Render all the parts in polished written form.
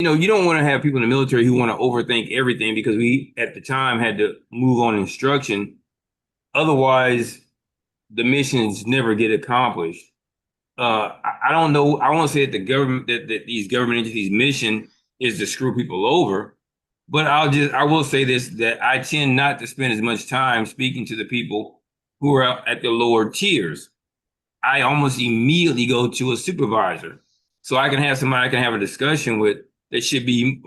you don't want to have people in the military who want to overthink everything because we at the time had to move on instruction. Otherwise, the missions never get accomplished. I don't know. I won't say that the government that these government entities' mission is to screw people over, but I will say this that I tend not to spend as much time speaking to the people who are at the lower tiers. I almost immediately go to a supervisor, so I can have somebody I can have a discussion with that should be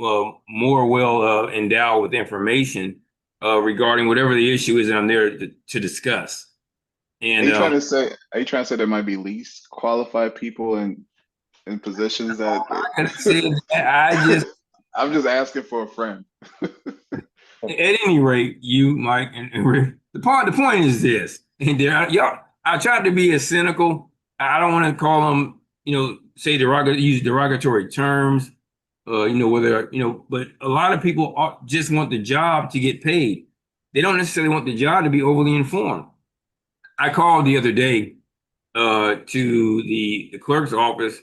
more well endowed with information regarding whatever the issue is that I'm there to discuss. Are And you trying to say? Are you trying to say there might be least qualified people in positions that? I can say that I just, I'm just asking for a friend. at any rate, you, Mike, and Rick, the point is this, and there, y'all, I tried to be as cynical. I don't want to call them, say use derogatory terms, whether, but a lot of people just want the job to get paid. They don't necessarily want the job to be overly informed. I called the other day to the clerk's office,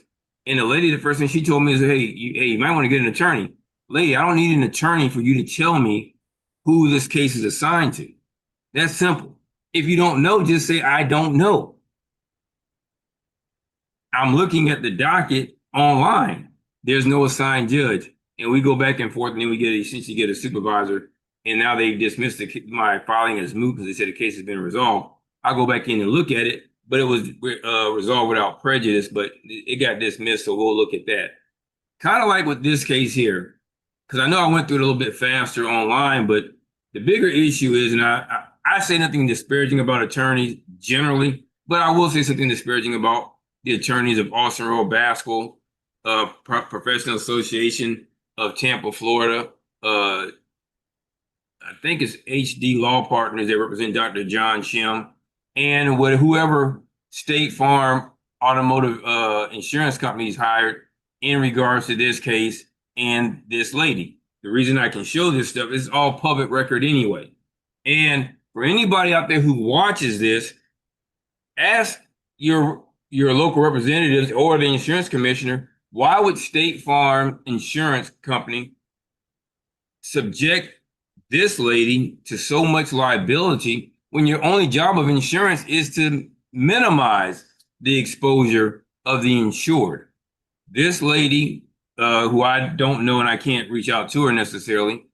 and the lady, the first thing she told me is, hey, you might want to get an attorney. Lady, I don't need an attorney for you to tell me who this case is assigned to. That's simple. If you don't know, just say, I don't know. I'm looking at the docket online. There's no assigned judge. And we go back and forth, and then we essentially get a supervisor. And now they've dismissed my filing as moot because they said the case has been resolved. I'll go back in and look at it, but it was resolved without prejudice, but it got dismissed, so we'll look at that. Kind of like with this case here, because I know I went through it a little bit faster online, but the bigger issue is, and I say nothing disparaging about attorneys generally, but I will say something disparaging about the attorneys of Austin Rowe Bascal, Professional Association of Tampa, Florida. I think it's HD Law Partners that represent Dr. John Shim, and whoever State Farm automotive insurance companies hired in regards to this case and this lady. The reason I can show this stuff is all public record anyway. And for anybody out there who watches this, ask your local representatives or the insurance commissioner, why would State Farm Insurance Company subject this lady to so much liability when your only job of insurance is to minimize the exposure of the insured? This lady, who I don't know and I can't reach out to her necessarily,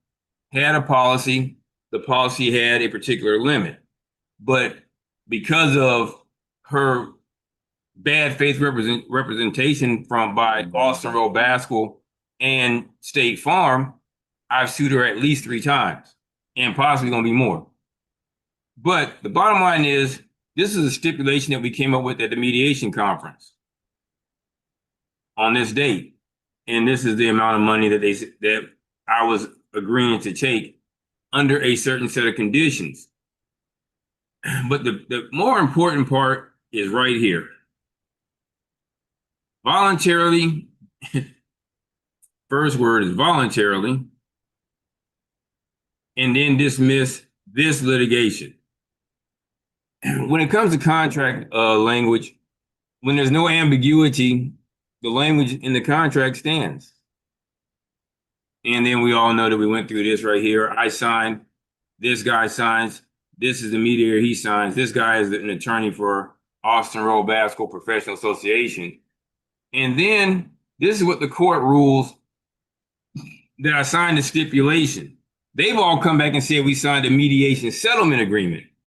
had a policy. The policy had a particular limit, but because of her bad faith representation by Austin Rowe Bascal and State Farm, I've sued her at least 3 times and possibly going to be more. But the bottom line is, this is a stipulation that we came up with at the mediation conference on this date. And this is the amount of money that I was agreeing to take under a certain set of conditions. But the more important part is right here. Voluntarily, first word is voluntarily, and then dismiss this litigation. When it comes to contract language, when there's no ambiguity, the language in the contract stands. And then we all know that we went through this right here. I signed, this guy signs, this is the mediator, he signs, this guy is an attorney for Austin Rowe Bascal Professional Association. And then this is what the court rules that I signed the stipulation. They've all come back and said we signed a mediation settlement agreement.